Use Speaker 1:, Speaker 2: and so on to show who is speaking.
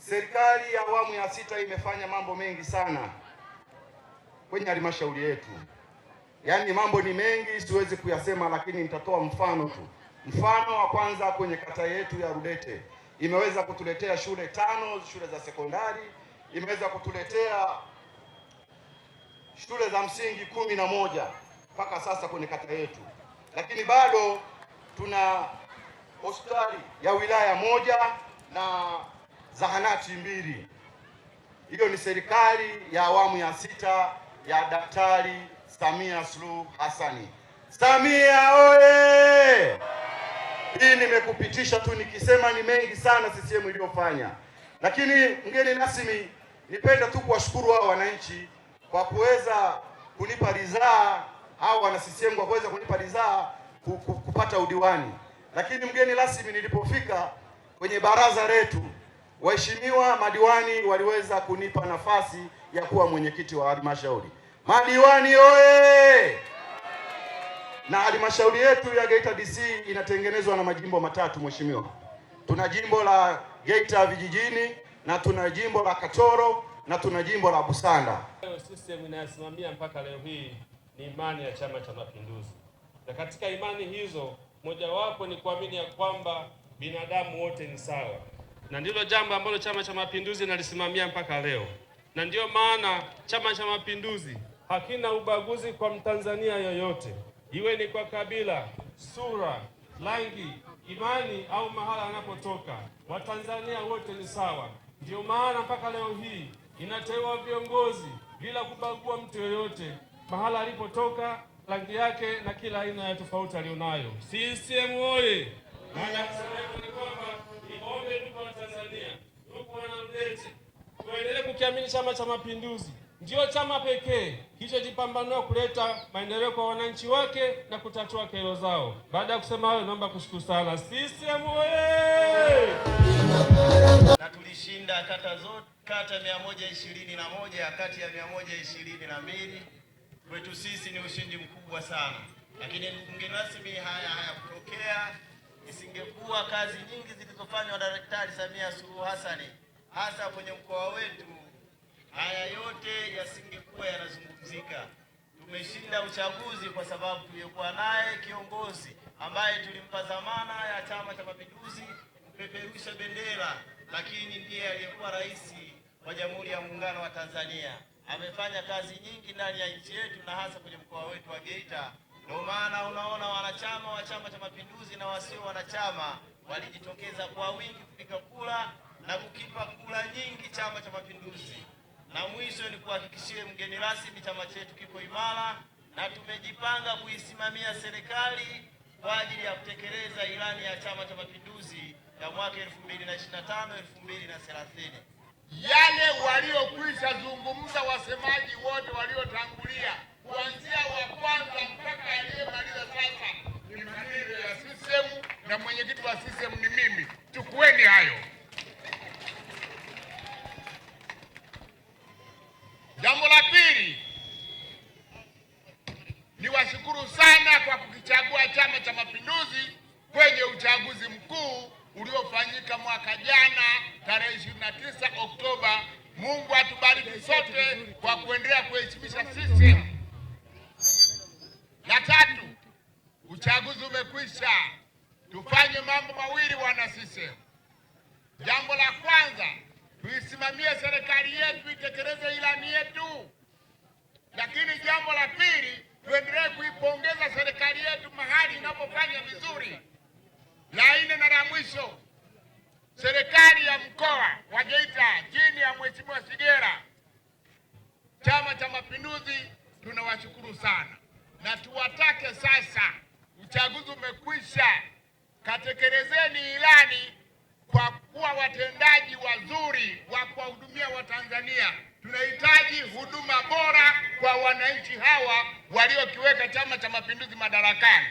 Speaker 1: Serikali ya awamu ya sita imefanya mambo mengi sana kwenye halmashauri yetu. Yaani mambo ni mengi, siwezi kuyasema, lakini nitatoa mfano tu. Mfano wa kwanza, kwenye kata yetu ya Rudete imeweza kutuletea shule 5 shule za sekondari, imeweza kutuletea shule za msingi 11 mpaka sasa kwenye kata yetu, lakini bado tuna hospitali ya wilaya 1 na zahanati 2. Hiyo ni serikali ya awamu ya sita ya Daktari Samia Suluhu Hassani. Samia oye! Hii nimekupitisha tu nikisema ni mengi sana CCM iliyofanya, lakini mgeni rasmi, nipenda tu kuwashukuru hao wananchi kwa kuweza kunipa ridhaa, hao wana CCM kwa kuweza kunipa ridhaa kupata udiwani. Lakini mgeni rasmi, nilipofika kwenye baraza letu, waheshimiwa madiwani waliweza kunipa nafasi ya kuwa mwenyekiti wa halmashauri. Madiwani oye! Na halmashauri yetu ya Geita DC inatengenezwa na majimbo matatu mheshimiwa. Tuna jimbo la Geita vijijini, na tuna jimbo la Katoro, na tuna jimbo la Busanda.
Speaker 2: System inayosimamia mpaka leo hii ni imani ya Chama cha Mapinduzi, na katika imani hizo mojawapo ni kuamini ya kwamba binadamu wote ni sawa, na ndilo jambo ambalo Chama cha Mapinduzi nalisimamia mpaka leo. Na ndiyo maana Chama cha Mapinduzi hakina ubaguzi kwa Mtanzania yoyote, iwe ni kwa kabila, sura, rangi, imani au mahala anapotoka. Watanzania wote ni sawa. Ndiyo maana mpaka leo hii inateua viongozi bila kubagua mtu yoyote, mahala alipotoka, rangi yake na kila aina ya tofauti alionayo. CCM oye! Maana kusema ni kwamba niombe ndugu wa Tanzania, ndugu wana Rudete, tuendelee kukiamini Chama cha Mapinduzi. Ndio chama pekee kilichojipambanua kuleta maendeleo kwa wananchi wake na kutatua kero zao. Baada ya kusema hayo, naomba kushukuru sana. CCM oye!
Speaker 3: Na tulishinda kata zote, kata 121 kati ya 122. Kwetu sisi ni ushindi mkubwa sana, lakini mgeni rasmi, haya hayakutokea isingekuwa kazi nyingi zilizofanywa na Daktari Samia Suluhu Hassani, hasa kwenye mkoa wetu, haya yote yasingekuwa yanazungumzika. Tumeshinda uchaguzi kwa sababu tulikuwa naye kiongozi ambaye tulimpa dhamana ya Chama cha Mapinduzi kupeperusha bendera, lakini ndiye aliyekuwa rais wa Jamhuri ya Muungano wa Tanzania. Amefanya kazi nyingi ndani ya nchi yetu na hasa kwenye mkoa wetu wa Geita. Ndio maana unaona wanachama wa Chama cha Mapinduzi na wasio wanachama walijitokeza kwa wingi kupiga kura na kukipa kura nyingi Chama cha Mapinduzi. Na mwisho ni kuhakikishie mgeni rasmi, chama chetu kiko imara na tumejipanga kuisimamia serikali kwa ajili ya kutekeleza ilani ya Chama cha Mapinduzi ya mwaka 2025-2030.
Speaker 4: Yale waliokwisha zungumza wasemaji wote waliotangulia, kuanzia wa kwanza mpaka aliyemaliza sasa, ni maneno ya CCM na mwenyekiti wa CCM ni mimi. Chukueni hayo. Jambo la pili, niwashukuru sana kwa kukichagua Chama cha Mapinduzi kwenye uchaguzi mkuu uliofanyika mwaka jana tarehe 29 Oktoba. Mungu atubariki sote kwa kuendelea kuheshimisha sisi. La tatu, uchaguzi umekwisha. Tufanye mambo mawili wana sisi. Jambo la kwanza, tuisimamie serikali yetu itekeleze ilani yetu. Lakini jambo la pili, tuendelee kuipongeza serikali yetu mahali inapofanya vizuri. La nne na la mwisho, serikali ya mkoa wa Geita chini ya Mheshimiwa Sigera, Chama cha Mapinduzi tunawashukuru sana, na tuwatake sasa, uchaguzi umekwisha, katekelezeni ilani kwa kuwa watendaji wazuri wa kuwahudumia Watanzania. Tunahitaji huduma bora kwa wananchi hawa waliokiweka Chama cha Mapinduzi madarakani.